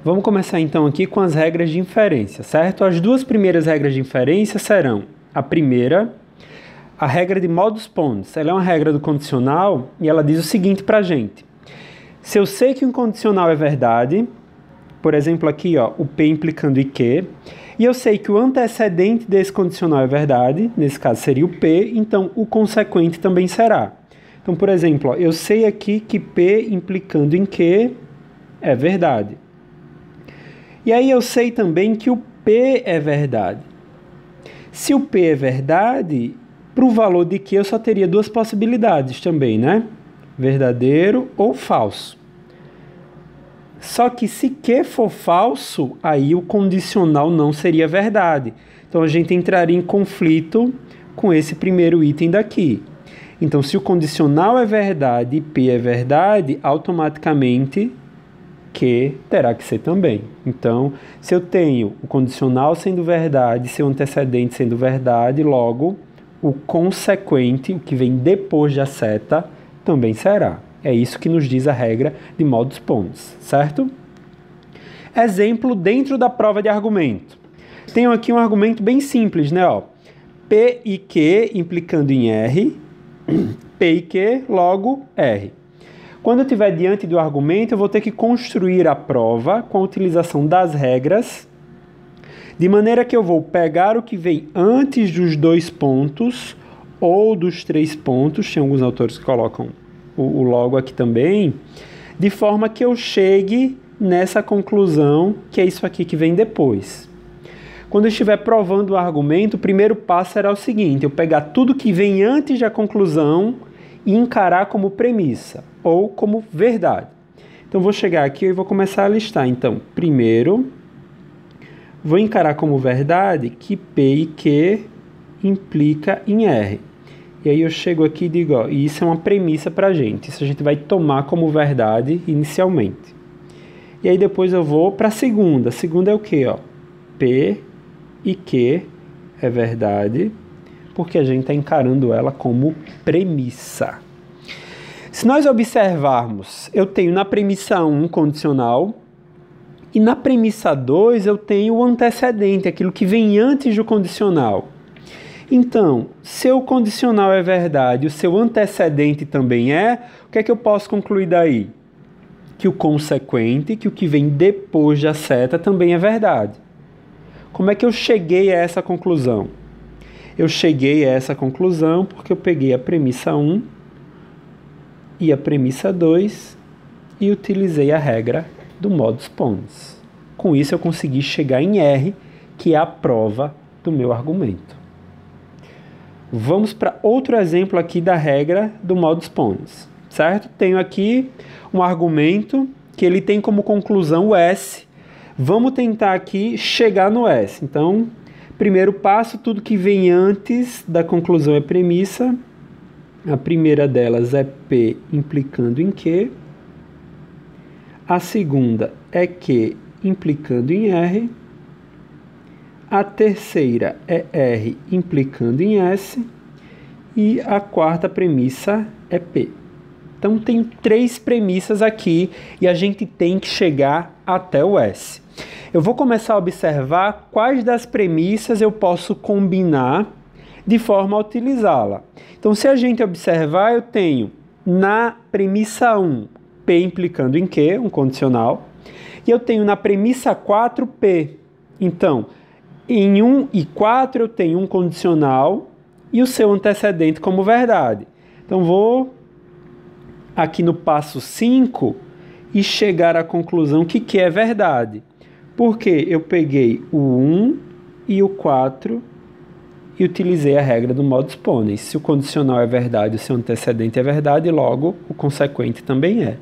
Vamos começar então aqui com as regras de inferência, certo? As duas primeiras regras de inferência serão a primeira, a regra de modus ponens. Ela é uma regra do condicional e ela diz o seguinte para a gente. Se eu sei que um condicional é verdade, por exemplo aqui, ó, o P implicando em Q, e eu sei que o antecedente desse condicional é verdade, nesse caso seria o P, então o consequente também será. Então, por exemplo, ó, eu sei aqui que P implicando em Q é verdade. E aí eu sei também que o P é verdade. Se o P é verdade, para o valor de Q eu só teria duas possibilidades também, né? Verdadeiro ou falso. Só que se Q for falso, aí o condicional não seria verdade. Então a gente entraria em conflito com esse primeiro item daqui. Então se o condicional é verdade e P é verdade, automaticamente Q terá que ser também. Então, se eu tenho o condicional sendo verdade, seu antecedente sendo verdade, logo o consequente, o que vem depois da seta, também será. É isso que nos diz a regra de modus ponens, certo? Exemplo dentro da prova de argumento. Tenho aqui um argumento bem simples, né? Ó, P e Q implicando em R, P e Q, logo R. Quando eu estiver diante do argumento, eu vou ter que construir a prova com a utilização das regras, de maneira que eu vou pegar o que vem antes dos dois pontos ou dos três pontos, tem alguns autores que colocam o logo aqui também, de forma que eu chegue nessa conclusão, que é isso aqui que vem depois. Quando eu estiver provando o argumento, o primeiro passo será o seguinte, eu pegar tudo que vem antes da conclusão e encarar como premissa ou como verdade. Então, vou chegar aqui e vou começar a listar. Então, primeiro, vou encarar como verdade que P e Q implica em R. E aí eu chego aqui e digo, ó, isso é uma premissa para a gente. Isso a gente vai tomar como verdade inicialmente. E aí depois eu vou para a segunda. A segunda é o quê? Ó? P e Q é verdade, porque a gente está encarando ela como premissa. Se nós observarmos, eu tenho na premissa 1 condicional e na premissa 2 eu tenho o antecedente, aquilo que vem antes do condicional. Então, se o condicional é verdade e o seu antecedente também é, o que é que eu posso concluir daí? Que o consequente, que o que vem depois da seta também é verdade. Como é que eu cheguei a essa conclusão? Eu cheguei a essa conclusão porque eu peguei a premissa 1 e a premissa 2 e utilizei a regra do modus ponens. Com isso eu consegui chegar em R, que é a prova do meu argumento. Vamos para outro exemplo aqui da regra do modus ponens, certo? Tenho aqui um argumento que ele tem como conclusão o S. Vamos tentar aqui chegar no S. Então, primeiro passo, tudo que vem antes da conclusão é premissa. A primeira delas é P implicando em Q. A segunda é Q implicando em R. A terceira é R implicando em S. E a quarta premissa é P. Então, tem três premissas aqui e a gente tem que chegar até o S. Eu vou começar a observar quais das premissas eu posso combinar de forma a utilizá-la. Então, se a gente observar, eu tenho na premissa 1, P implicando em Q, um condicional, e eu tenho na premissa 4, P. Então, em 1 e 4 eu tenho um condicional e o seu antecedente como verdade. Então, vou aqui no passo 5 e chegar à conclusão que Q é verdade. Porque eu peguei o 1 e o 4 e utilizei a regra do modus ponens. Se o condicional é verdade, o seu antecedente é verdade, logo o consequente também é.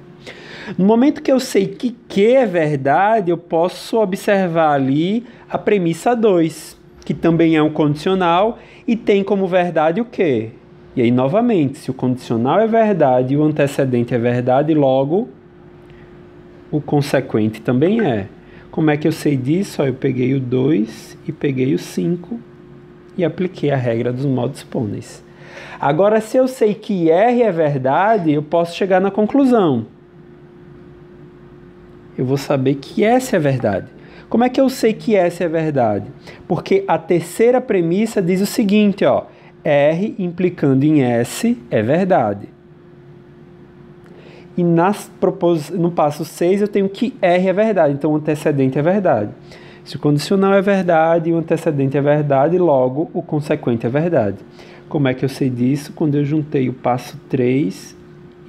No momento que eu sei que Q é verdade, eu posso observar ali a premissa 2, que também é um condicional e tem como verdade o Q. E aí, novamente, se o condicional é verdade e o antecedente é verdade, logo o consequente também é. Como é que eu sei disso? Eu peguei o 2 e peguei o 5 e apliquei a regra dos modus ponens. Agora, se eu sei que R é verdade, eu posso chegar na conclusão. Eu vou saber que essa é a verdade. Como é que eu sei que essa é a verdade? Porque a terceira premissa diz o seguinte, ó, R implicando em S é verdade. E no passo 6 eu tenho que R é verdade, então o antecedente é verdade. Se o condicional é verdade e o antecedente é verdade, logo o consequente é verdade. Como é que eu sei disso? Quando eu juntei o passo 3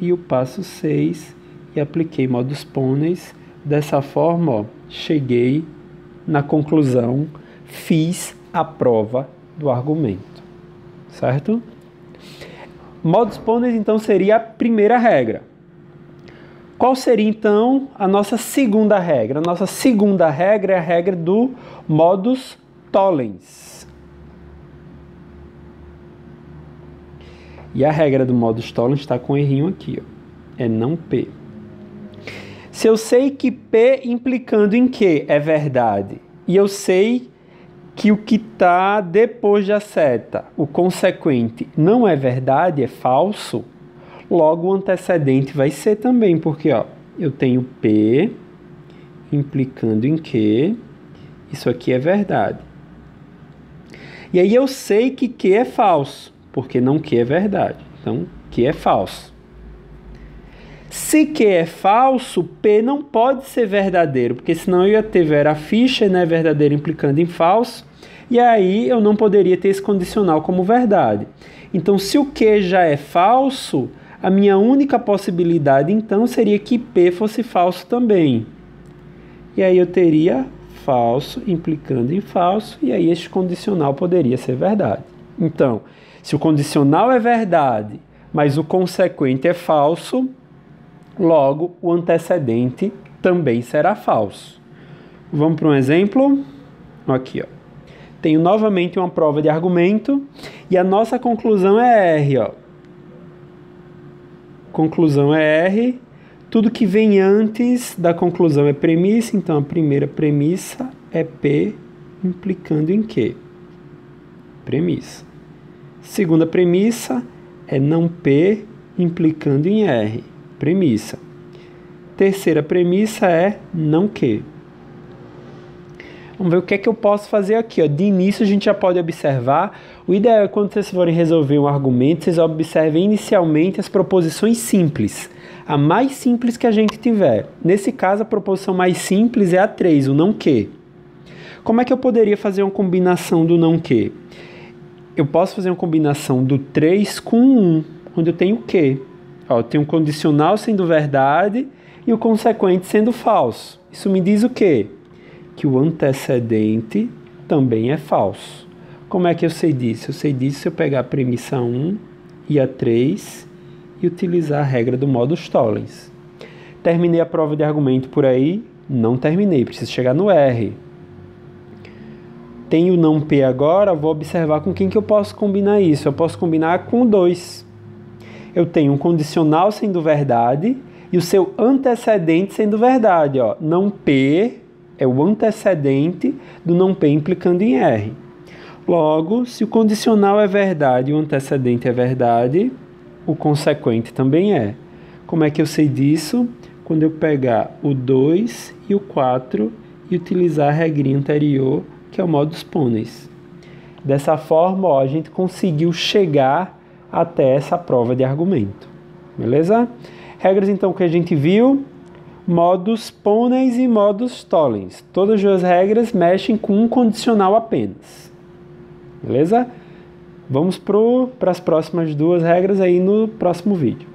e o passo 6 e apliquei modus ponens. Dessa forma, ó, cheguei na conclusão, fiz a prova do argumento. Certo? Modus ponens, então, seria a primeira regra. Qual seria, então, a nossa segunda regra? A nossa segunda regra é a regra do modus tollens. E a regra do modus tollens está com um errinho aqui, ó. É não P. Se eu sei que P implicando em Q é verdade, e eu sei que o que está depois da seta, o consequente, não é verdade, é falso, logo o antecedente vai ser também, porque ó, eu tenho P implicando em Q, isso aqui é verdade. E aí eu sei que Q é falso, porque não Q é verdade. Então, Q é falso. Se Q é falso, P não pode ser verdadeiro, porque senão eu ia ter Vera Fischer, né, verdadeiro implicando em falso, e aí eu não poderia ter esse condicional como verdade. Então, se o Q já é falso, a minha única possibilidade, então, seria que P fosse falso também. E aí eu teria falso implicando em falso, e aí este condicional poderia ser verdade. Então, se o condicional é verdade, mas o consequente é falso, logo o antecedente também será falso. Vamos para um exemplo? Aqui, ó. Tenho novamente uma prova de argumento e a nossa conclusão é R, ó. Conclusão é R. Tudo que vem antes da conclusão é premissa, então a primeira premissa é P implicando em Q. Premissa. Segunda premissa é não P implicando em R. Premissa. Terceira premissa é não Q. Vamos ver o que é que eu posso fazer aqui, ó. De início a gente já pode observar, o ideal é quando vocês forem resolver um argumento, vocês observem inicialmente as proposições simples, a mais simples que a gente tiver. Nesse caso a proposição mais simples é a 3, o não Q. Como é que eu poderia fazer uma combinação do não Q? Eu posso fazer uma combinação do 3 com 1, onde eu tenho o Q. Ó, eu tenho um condicional sendo verdade e o consequente sendo falso. Isso me diz o quê? Que o antecedente também é falso. Como é que eu sei disso? Eu sei disso se eu pegar a premissa 1 e a 3 e utilizar a regra do modus tollens. Terminei a prova de argumento por aí? Não terminei, preciso chegar no R. Tenho não P agora, vou observar com quem que eu posso combinar isso. Eu posso combinar com 2. Eu tenho um condicional sendo verdade e o seu antecedente sendo verdade. Ó. Não P é o antecedente do não P implicando em R. Logo, se o condicional é verdade e o antecedente é verdade, o consequente também é. Como é que eu sei disso? Quando eu pegar o 2 e o 4 e utilizar a regrinha anterior, que é o modus ponens. Dessa forma, ó, a gente conseguiu chegar até essa prova de argumento. Beleza? Regras, então, que a gente viu: modus ponens e modus tollens. Todas as duas regras mexem com um condicional apenas. Beleza? Vamos para as próximas duas regras aí no próximo vídeo.